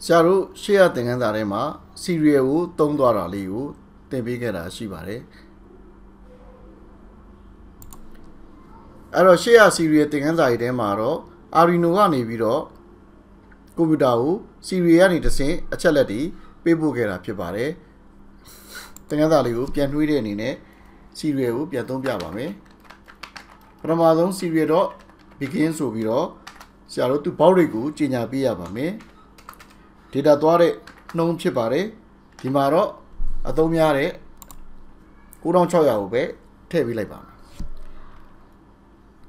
ဆရာတို့ရှေ့ရသင်ခန်းစာထဲမှာ serial ကိုသုံးသွားတာလေးကိုသင်ပေးခဲ့တာရှိပါတယ်အဲ့တော့ရှေ့ရ serial သင်ခန်းစာတွေထဲမှာတော့ Arduino ကနေပြီးတော့ကွန်ပျူတာကို serial ကနေတစ်ဆင့်အချက်လက်တွေပေးပို့ခဲ့တာဖြစ်ပါတယ်သင်ခန်းစာလေးကိုပြန်နှွှေးတဲ့အနေနဲ့ serial ကိုပြန်သုံးပြပါမယ်ပထမဆုံး serial.begin ဆိုပြီးတော့ဆရာတို့သူဘောက်တွေကိုကြီးညာပေးရပါမယ်data သွားတဲ့နှုန်းဖြစ်ပါတယ်ဒီမှာတော့အသုံးများတဲ့9600ကိုပဲထည့်ပေးလိုက်ပါမယ်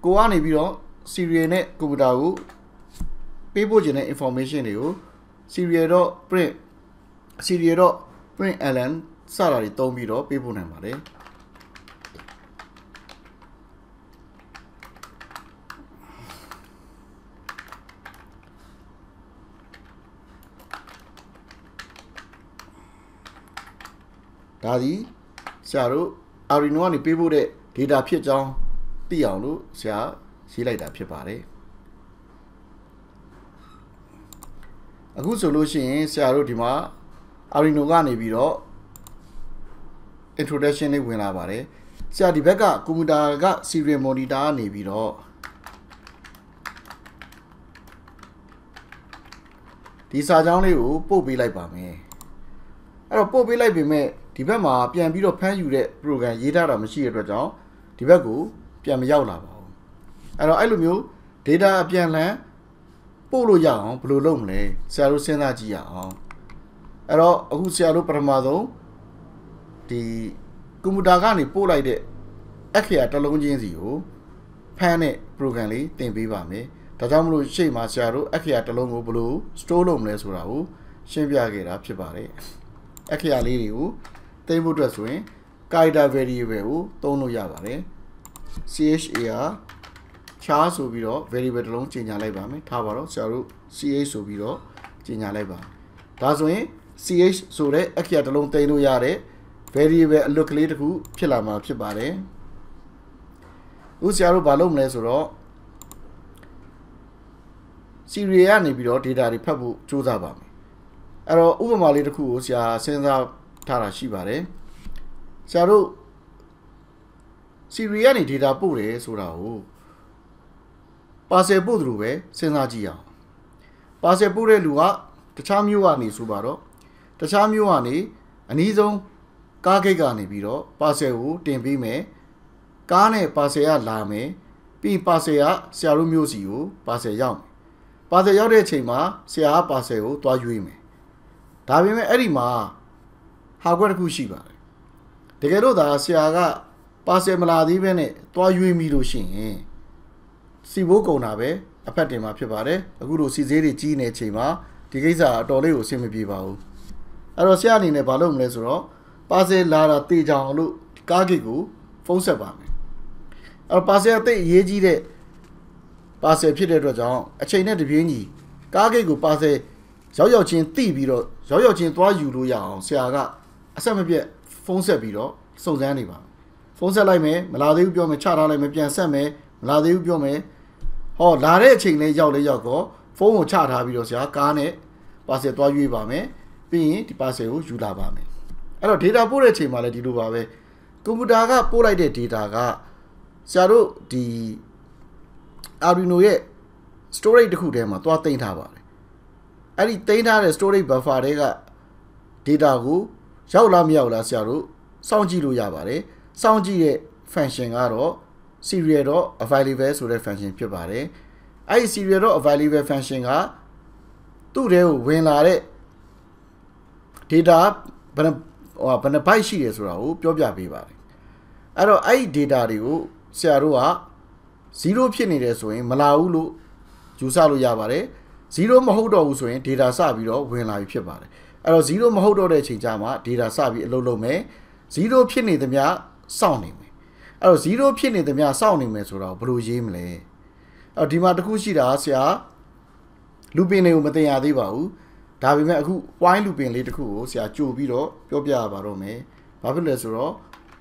ကိုကနေပြီးတော့ serial နဲ့ကွန်ပျူတာကိုပေးပို့ခြင်းတဲ့ information တွေကို serial.print serial.println စတာတွေသုံးပြီးတော့ပေးပို့နိုင်ပါတယ်ဒါဒီဆရာတို့ Arduino ကနေပေးပို့တဲ့ data ဖြစ်ကြောင်းသိအောင်လို့ဆရာရေးလိုက်တာဖြစ်ပါတယ်အခုဆိုလို့ရှိရင်ဆရာတို့ဒီမှာ Arduino ကနေပြီးတော့ introduction လေးဝင်လာပါတယ်ဆရာဒီဘက်ကကွန်ပျူတာက serial monitor ကနေပြီးတော့ဒီစာကြောင်းလေးကိုပို့ပေးလိုက်ပါမယ်အဲ့တော့ပို့ပေးလိုက်ပေမဲ့ဒီဘက်မှာပြန်ပြီးတော့ဖမ်းယူတဲ့ program ရေးထားတာမရှိတဲ့အတွက်ကြောင့်ဒီဘက်ကိုပြန်မရောက်လာပါဘူးအဲ့တော့အဲ့လိုမျိုး data အပြန်လှန်ပို့လို့ရအောင်ဘယ်လိုလုပ်မလဲဆရာတို့စဉ်းစားကြည့်ရအောင်အဲ့တော့အခုဆရာတို့ပထမဆုံးဒီကွန်ပျူတာကနေပို့လိုက်တဲ့အခရာတစ်လုံးချင်းစီကိုဖမ်းတဲ့ program လေးသင်ပေးပါမယ်ဒါကြောင့်မလို့ရှေ့မှာဆရာတို့အခရာတစ်လုံးကိုဘယ်လို store လုပ်မလဲဆိုတာကိုရှင်းပြခဲ့တာဖြစ်ပါတယ်အခရာလေးတွေကိုသိဖို့အတွက်ဆိုရင် character variable ကိုသုံးလို့ရပါတယ် char char ဆိုပြီးတော့ variable တစ်လုံးကြီးညာလိုက်ပါမယ်ထားပါတော့ဆရာတို့ ch ဆိုပြီးတော့ကြီးညာလိုက်ပါဒါဆိုရင် ch ဆိုတဲ့အခရာတစ်လုံးသိလို့ရတဲ့ variable အလွတ်ကလေးတစ်ခုဖြစ်လာမှာဖြစ်ပါတယ်ဥဆရာတို့ဘာလုပ်မလဲဆိုတော့ serial ကနေပြီးတော့ data တွေဖတ်ဖို့ကြိုးစားပါမယ်အဲ့တော့ဥပမာလေးတစ်ခုကိုဆရာစဉ်းစားထားတာရှိပါတယ်ဆရာတို့ serial ကနေ data ပို့တယ်ဆိုတာကို parcel ပို့သလိုပဲစဉ်းစားကြည့်အောင် parcel ပို့တဲ့လူကတခြားမျိုးကနေဆိုပါတော့တခြားမျိုးကနေအနည်းဆုံးကားဂိတ်ကနေပြီးတော့ parcel ကိုတင်ပေးမယ်ကားနဲ့ parcel ကလာမယ်ပြီး parcel ကဆရာတို့မျိုးစီကို parcel ရောက်မယ် parcel ရောက်တဲ့အချိန်မှာဆရာက parcel ကိုတွားရွေးမယ်ဒါပေမဲ့အဲ့ဒီမှာဟာကွက်တစ်ခုရှိပါတယ်တကယ်လို့ဒါဆရာက parcel မလာသေးဘဲနဲ့တွားရွေးမိလို့ရှိရင်စီဘိုးကုန်တာပဲအဖက်တင်မှာဖြစ်ပါတယ်အခုလိုစီစေးတွေကြီးနေတဲ့အချိန်မှာဒီကိစ္စအတော်လေးကိုအဆင်မပြေပါဘူးအဲ့တော့ဆရာအနေနဲ့ဘာလုပ်မလဲဆိုတော့ parcel လာတာတေချောင်လို့ကားဂိတ်ကိုဖုန်းဆက်ပါမယ်အဲ့တော့ parcel အသိအရေးကြီးတဲ့ parcel ဖြစ်တဲ့အတွက်ကြောင့်အချိန်နဲ့တပြေးညီကားဂိတ်ကို parcel ရောက်ချင်းတိပြီးတော့ရောက်ချင်းသွားယူလို့ရအောင်ဆရာကအဆက်မပြတ်ဖုန်းဆက်ပြီးတော့စုံစမ်းနေပါဖုန်းဆက်လိုက်မယ်မလာသေးဘူးပြောမယ်ချထားလိုက်မယ်ပြန်ဆက်မယ်မလာသေးဘူးပြောမယ်ဟောလာတဲ့အချိန်လေးရောက်တော့ဖုန်းကိုချထားပြီးတော့ဆရာကားနဲ့ parcel သွားရွေးပါမယ်ပြီးရင်ဒီ parcel ကိုယူလာပါမယ်အဲ့တော့ data ပို့တဲ့အချိန်မှာလည်းဒီလိုပါပဲကွန်ပျူတာကပို့လိုက်တဲ့ data ကဆရာတို့ဒီ Arduino ရဲ့ storage တစ်ခုထဲမှာသွားသိမ်းထားပါတယ်အဲ့ဒီသိမ်းထားတဲ့ storage buffer တွေက data ကိုရောက်လားမရောက်လားဆရာတို့စောင့်ကြည့်လို့ရပါတယ်စောင့်ကြည့်တဲ့ function ကတော့ serial.available ဆိုတဲ့ function ဖြစ်ပါတယ်အဲ့ဒီ serial.available function ကသူ့ထဲကိုဝင်လာတဲ့ data ဘယ်နှ byte ရှိတယ်ဆိုတာကိုပြောပြပေးပါတယ်အဲ့တော့အဲ့ဒီ data တွေကိုဆရာတို့က0ဖြစ်နေတယ်ဆိုရင်မလာဘူးလို့ယူဆလို့ရပါတယ်0မဟုတ်တော့ဘူးဆိုရင် data စပြီးတော့ဝင်လာပြီဖြစ်ပါတယ်အဲ့တော့0မဟုတ်တော့တဲ့အချိန်ကျမှ data စပြီးအလုပ်လုပ်မယ်0ဖြစ်နေသမျှစောင့်နေမယ်အဲ့တော့0ဖြစ်နေသမျှစောင့်နေမယ်ဆိုတော့ဘယ်လိုရေးမလဲအဲ့တော့ဒီမှာတစ်ခုရှိတာဆရာလူပင်တွေကိုမတင်ရသေးပါဘူးဒါပေမဲ့အခု while လူပင်လေးတစ်ခုကိုဆရာကြိုပြီးတော့ပြောပြရပါတော့မယ်ဘာဖြစ်လဲဆိုတော့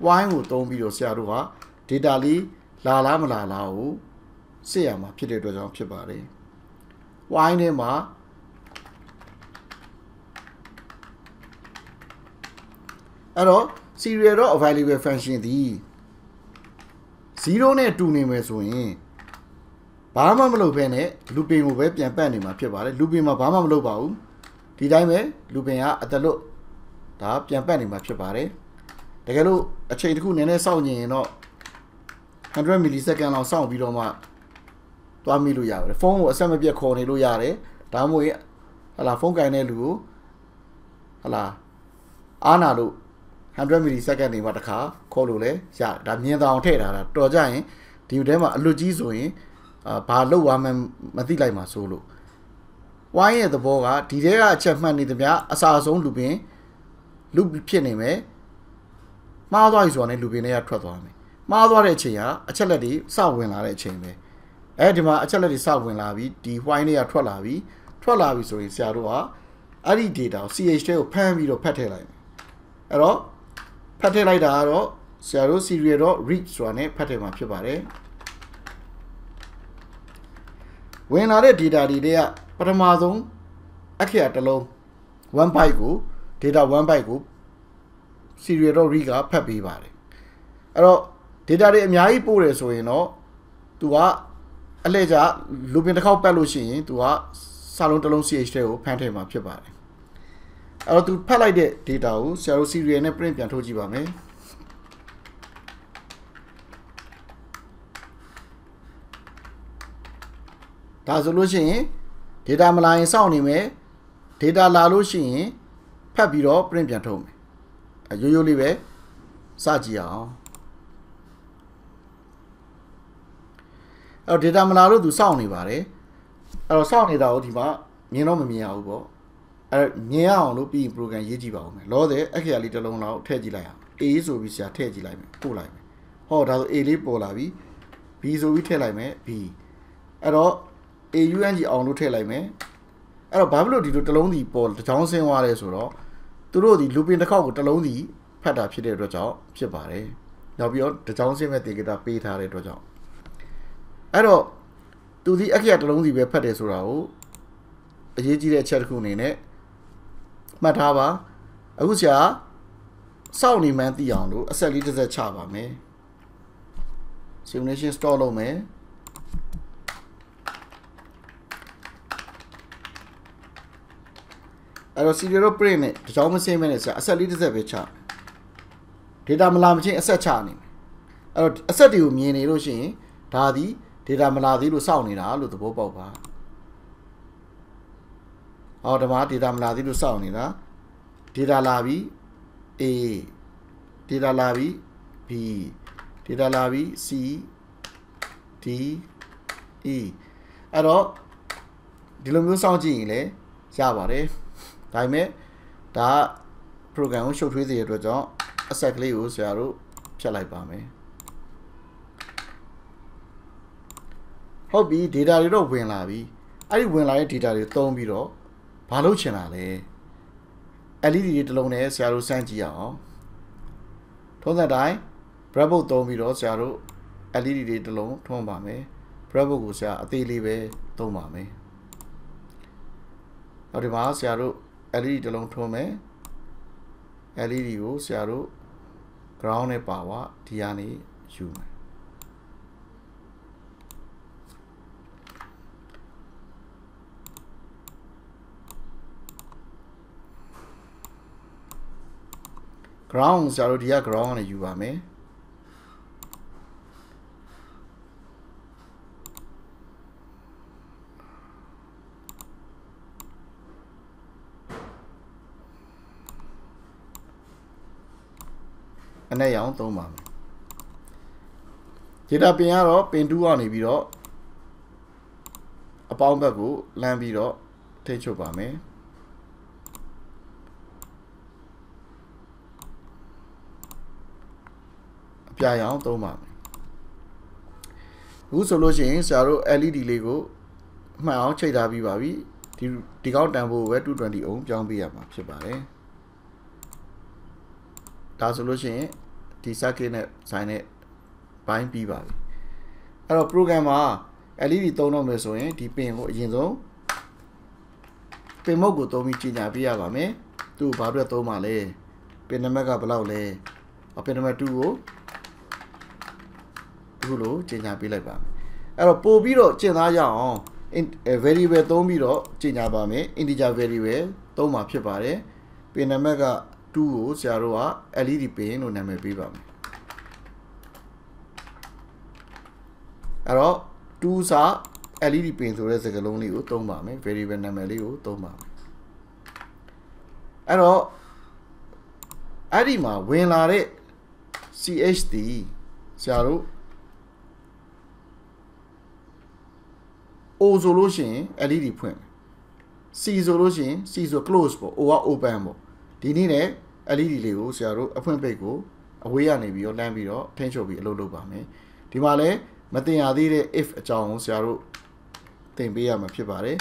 while ကိုသုံးပြီးတော့ဆရာတို့က data လေးလာလားမလာလားကိုစစ်ရမှာဖြစ်တဲ့အတွက်ကြောင့်ဖြစ်ပါတယ် while ထဲမှာ အဲ့တော့ serial dot available function ဒီ0နဲ့2နေမယ်ဆိုရင်ဘာမှမလုပ်ဘဲနဲ့ looping ကိုပဲပြန်ပတ်နေမှာဖြစ်ပါတယ် looping မှာဘာမှမလုပ်ပါဘူးဒီတိုင်းပဲ looping ကအတလွတ်ဒါပြန်ပတ်နေမှာဖြစ်ပါတယ်တကယ်လို့အချိန်တစ်ခုနည်းနည်းစောင့်နေရင်တော့100 millisecond လောက်စောင့်ပြီးတော့မှသွားမိလို့ရပါတယ်ဖုန်းကိုအဆက်မပြတ်ခေါ်နေလို့ရတယ်ဒါမှမဟုတ်ဟလာဖုန်းကင်တဲ့လူကိုဟလာအားနာလို့100 millisecond နေမှာတစ်ခါခေါ်လို့လဲရဒါမြင်သာအောင်ထည့်ထားတာတော်ကြရင်ဒီထဲမှာအလွတ်ကြီးဆိုရင်ဘာလောက်သွားမှမသိလိုက်မှာဆိုလို့ဝိုင်းရဲ့သဘောကဒီထဲကအချက်မှတ်နေသမျှအစာအဆုံးလူပင်လူဖြစ်နေမယ်မှားသွားပြီဆိုတာနဲ့လူပင်တွေကထွက်သွားမယ်မှားသွားတဲ့အချိန်ကအချက်လက်တွေစဝင်လာတဲ့အချိန်ပဲအဲဒီမှာအချက်လက်တွေစဝင်လာပြီးဒီ white တွေကထွက်လာပြီဆိုရင်ဆရာတို့ကအဲ့ဒီ data ကို CH ထဲကိုဖမ်းပြီးတော့ဖတ်ထည့်လိုက်မယ်အဲ့တော့ဖတ်ထည့်လိုက်တာကတော့ဆရာတို့ serial.read ဆိုတာနဲ့ဖတ်ထည့်မှာဖြစ်ပါတယ်ဝင်လာတဲ့ data တွေကပထမဆုံးအခရာတစ်လုံး1 byte ကို data 1 byte ကို serial.read ကဖတ်ပေးပါတယ်အဲ့တော့ data တွေအများကြီးပို့တယ်ဆိုရင်တော့သူကအလှည့်ကျ looping တစ်ခေါက်ပတ်လို့ရှိရင်သူကစာလုံးတစ်လုံး CH ထဲကိုဖမ်းထည့်မှာဖြစ်ပါတယ်အဲ့တော့သူဖတ်လိုက်တဲ့ data ကိုဆရာတို့ serial နဲ့ print ပြန်ထုတ်ကြည့်ပါမယ်ဒါဆိုလို့ရှိရင် data မလာရင်စောင့်နေမယ် data လာလို့ရှိရင်ဖတ်ပြီးတော့ print ပြန်ထုတ်မယ်ရိုးရိုးလေးပဲစကြည့်အောင်အဲ့တော့ data မလာလို့သူစောင့်နေပါတယ်အဲ့တော့စောင့်နေတာကိုဒီမှာမြင်တော့မမြင်ရဘူးပေါ့အဲ့မြင်ရအောင်လို့ပြီးရင် program ရေးကြည့်ပါဦးမယ်လောတဲ့အခရာလေးတစ်လုံးလောက်ထည့်ကြည့်လိုက်အောင် A ဆိုပြီးဆရာထည့်ကြည့်လိုက်မယ်ပို့လိုက်မယ်ဟောဒါဆို A လေးပေါ်လာပြီ B ဆိုပြီးထည့်လိုက်မယ် B အဲ့တော့ AUNG အောင်လို့ထည့်လိုက်မယ်အဲ့တော့ဘာဖြစ်လို့ဒီလိုတစ်လုံးစီပေါ်တစ်ချောင်းဆင်းသွားလဲဆိုတော့သူတို့ဒီ looping တစ်ခေါက်ကိုတစ်လုံးစီဖတ်တာဖြစ်တဲ့အတွက်ကြောင့်ဖြစ်ပါတယ်နောက်ပြီးတော့တစ်ချောင်းဆင်းမဲ့ data ပေးထားတဲ့အတွက်ကြောင့်အဲ့တော့သူဒီအခရာတစ်လုံးစီပဲဖတ်တယ်ဆိုတာကိုအရေးကြီးတဲ့အချက်တစ်ခုအနေနဲ့မှတ်ထားပါအခုဆရာစောင့်နေမှန်းသိအောင်လို့အဆက်လေးတစ်ဆက်ချပါမယ် simulation store လုပ်မယ်အဲ့တော့ serial print နဲ့တကြောင်မစင်းမဲနဲ့ဆရာအဆက်လေးတစ်ဆက်ပဲချ data မလာမချင်းအဆက်ချနေမယ်အဲ့တော့အဆက်တွေကိုမြင်နေလို့ရှိရင်ဒါသည် data မလာသေးလို့စောင့်နေတာလို့သဘောပေါက်ပါဟောဒီမှာ data မလာသေးလို့စောင့်နေတာ data လာပြီ A data လာပြီ B data လာပြီ C D E အဲ့တော့ဒီလိုမျိုးစောင့်ကြည့်ရင်လည်းရပါတယ်ဒါပေမဲ့ဒါ program ကိုရှုပ်ထွေးစေတဲ့အတွက်ကြောင့်အဆက်ကလေးကိုဆရာတို့ဖြတ်လိုက်ပါမယ်ဟုတ်ပြီ data တွေတော့ဝင်လာပြီအဲ့ဒီဝင်လာတဲ့ data တွေသုံးပြီးတော့ဘာလုပ်ချင်တာလဲ LED တွေတစ်လုံးနဲ့ဆရာတို့စမ်းကြည့်အောင်ထုံးစံတိုင်း breadboard သုံးပြီးတော့ဆရာတို့ LED တွေတစ်လုံးထွန်းပါမယ် breadboard ကိုဆရာအသေးလေးပဲသုံးပါမယ်နောက်ဒီမှာဆရာတို့ LED တစ်လုံးထွန်းမယ် LED ကိုဆရာတို့ ground နဲ့ပါဝါဒီကနေယူမယ်ground ဆရာတို့ဒီက ground နဲ့ယူပါမယ်အနေရောင်သုံးပါမယ် data ပင်ကတော့ပင်2ကနေပြီးတော့အပေါင်းဘက်ကိုလမ်းပြီးတော့ထိချုပ်ပါမယ်အပြာရောင်သုံးပါမယ်အခုဆိုလို့ရှိရင်ဆရာတို့ LED လေးကိုမှန်အောင်ချိန်ထားပြီးပါပြီဒီကောက်တန်ဖို့ပဲ220 ohm ပြောင်းပေးရမှာဖြစ်ပါတယ်ဒါဆိုလို့ရှိရင်ဒီ circuit နဲ့ဆိုင်နဲ့ပိုင်းပြီးပါပြီအဲ့တော့ program မှာ LED သုံးတော့မယ်ဆိုရင်ဒီပင်ကိုအရင်ဆုံးပင်မုတ်ကိုသုံးပြီးကြီးညာပေးရပါမယ်သူ့ဘာအတွက်သုံးပါလဲ pin number ကဘယ်လောက်လဲ pin number 2ကိုအခုလိုကြေညာပေးလိုက်ပါမယ်အဲ့တော့ပို့ပြီးတော့ကျင့်သားရအောင် variable သုံးပြီးတော့ကြေညာပါမယ် integer variable သုံးမှာဖြစ်ပါတယ် pin number က2ကိုဆရာတို့က LED pin လို့နာမည်ပေးပါမယ်အဲ့တော့2စာ LED pin ဆိုတဲ့စကားလုံးလေးကိုသုံးပါမယ် variable နာမည်လေးကိုသုံးပါမယ်အဲ့တော့အဲ့ဒီမှာဝင်လာတဲ့ CHD ဆရာတို့ O ဆိုလို့ရှိရင် LED ဖွင့် C ဆိုလို့ရှိရင် C ဆို close ပေါ့ O က open ပေါ့ဒီနည်းနဲ့ LED လေးကိုဆရာတို့အဖွင့်ပိတ်ကိုအဝေးရနေပြီးတော့လမ်းပြီးတော့ထိန်းချုပ်ပြီးအလုပ်လုပ်ပါမယ်ဒီမှာလည်းမတင်ရသေးတဲ့ if အကြောင်းကိုဆရာတို့သင်ပေးရမှာဖြစ်ပါတယ်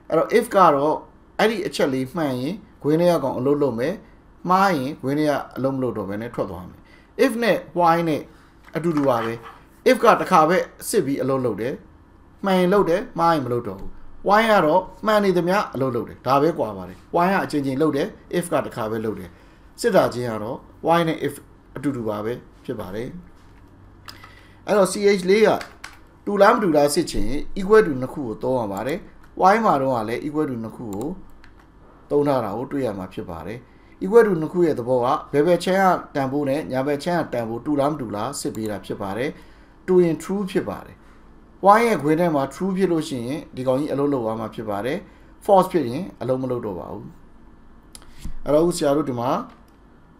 အဲ့တော့ if ကတော့အဲ့ဒီအချက်လေးမှန်ရင်ခွင်းထဲကကောင်အလုပ်လုပ်မယ်မှားရင်ခွင်းထဲကအလုပ်မလုပ်တော့ဘဲနဲ့ထွက်သွားမယ် if နဲ့ why နဲ့အတူတူပါပဲ if ကတစ်ခါပဲစစ်ပြီးအလုပ်လုပ်တယ်မှန်ရင်လုပ်တယ်မှားရင်မလုပ်တော့ဘူး why ကတော့မှန်နေသမျှအလုပ်လုပ်တယ်ဒါပဲကွာပါတယ် why ကအချိန်ချင်းလုပ်တယ် if ကတစ်ခါပဲလုပ်တယ်စစ်တာချင်းကတော့ why နဲ့ if အတူတူပါပဲဖြစ်ပါတယ်အဲ့တော့ ch လေးကတူလားမတူလားစစ်ချင် equal to နှစ်ခုကိုသုံးရပါတယ် y မှာတော့ကလည်း equal to နှစ်ခုကိုသုံးထားတာကိုတွေ့ရမှာဖြစ်ပါတယ် equal to နှစ်ခုရဲ့သဘောကဘယ်ဘက်ချမ်းကတန်ဖိုးနဲ့ညာဘက်ချမ်းကတန်ဖိုးတူလားမတူလားစစ်ပေးတာဖြစ်ပါတယ်တူရင် true ဖြစ်ပါတယ် y ရဲ့ခွဲထဲမှာ true ဖြစ်လို့ရှိရင်ဒီကောင်ကြီးအလုပ်လုပ်သွားမှာဖြစ်ပါတယ် false ဖြစ်ရင်အလုပ်မလုပ်တော့ပါဘူးအဲ့တော့ဆရာတို့ဒီမှာ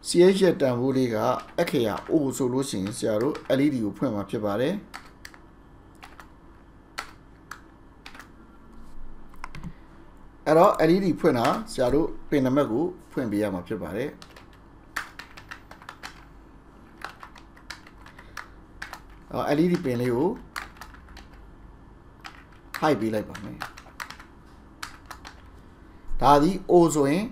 ch ရဲ့တန်ဖိုးလေးကအခရာ o ဆိုလို့ရှိရင်ဆရာတို့ LED ကိုဖွင့်မှာဖြစ်ပါတယ်အဲ့တော့ LED ဖွင့်တာဆရာတို့ pin နံပါတ်ကိုဖွင့်ပေးရမှာဖြစ်ပါတယ်LED pin လေးကို hide ပေးလိုက်ပါမယ်ဒါဒီ O ဆိုရင်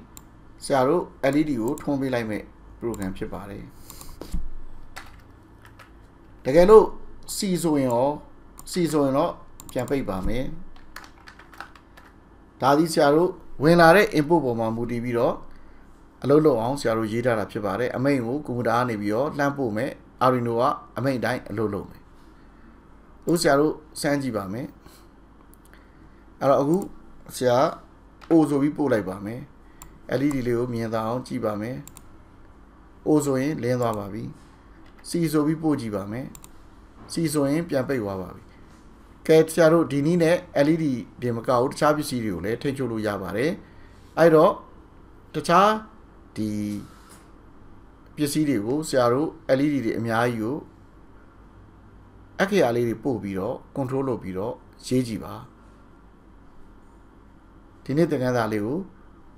ဆရာတို့ LED ကိုထွန်းပေးလိုက်မယ် program ဖြစ်ပါတယ်တကယ်လို့ C ဆိုရင်တော့ပြန်ပိတ်ပါမယ်ဒါဒီဆရာတို့ဝင်လာတဲ့ input ပေါ်မှာမူတည်ပြီးတော့အလုပ်လုပ်အောင်ဆရာတို့ရေးထားတာဖြစ်ပါတယ်အမိန့်ကိုကွန်ပျူတာကနေပြီးတော့လှမ်းပို့မယ် Arduino ကအမိန့်တိုင်းအလုပ်လုပ်မယ်ဦးဆရာတို့စမ်းကြည့်ပါမယ်အဲ့တော့အခုဆရာ O ဆိုပြီးပို့လိုက်ပါမယ် LED လေးကိုမြင်သာအောင်ကြည့်ပါမယ် O ဆိုရင်လင်းသွားပါပြီ C ဆိုပြီးပို့ကြည့်ပါမယ် C ဆိုရင်ပြန်ပိတ်သွားပါပြီကဲဆရာတို့ဒီနည်းနဲ့ LED ဒီမကဘူးတခြားပစ္စည်းတွေကိုလည်းထိန်းချုပ်လို့ရပါတယ်အဲ့တော့တခြားဒီပစ္စည်းတွေကိုဆရာတို့ LED တွေအများကြီးကိုအခရာလေးတွေပို့ပြီးတော့ control လုပ်ပြီးတော့ရေးကြည့်ပါဒီနေ့သင်ခန်းစာလေးကို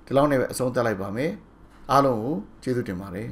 ဒီလောက်နဲ့ပဲအဆုံးသတ်လိုက်ပါမယ်အားလုံးကိုကျေးဇူးတင်ပါတယ်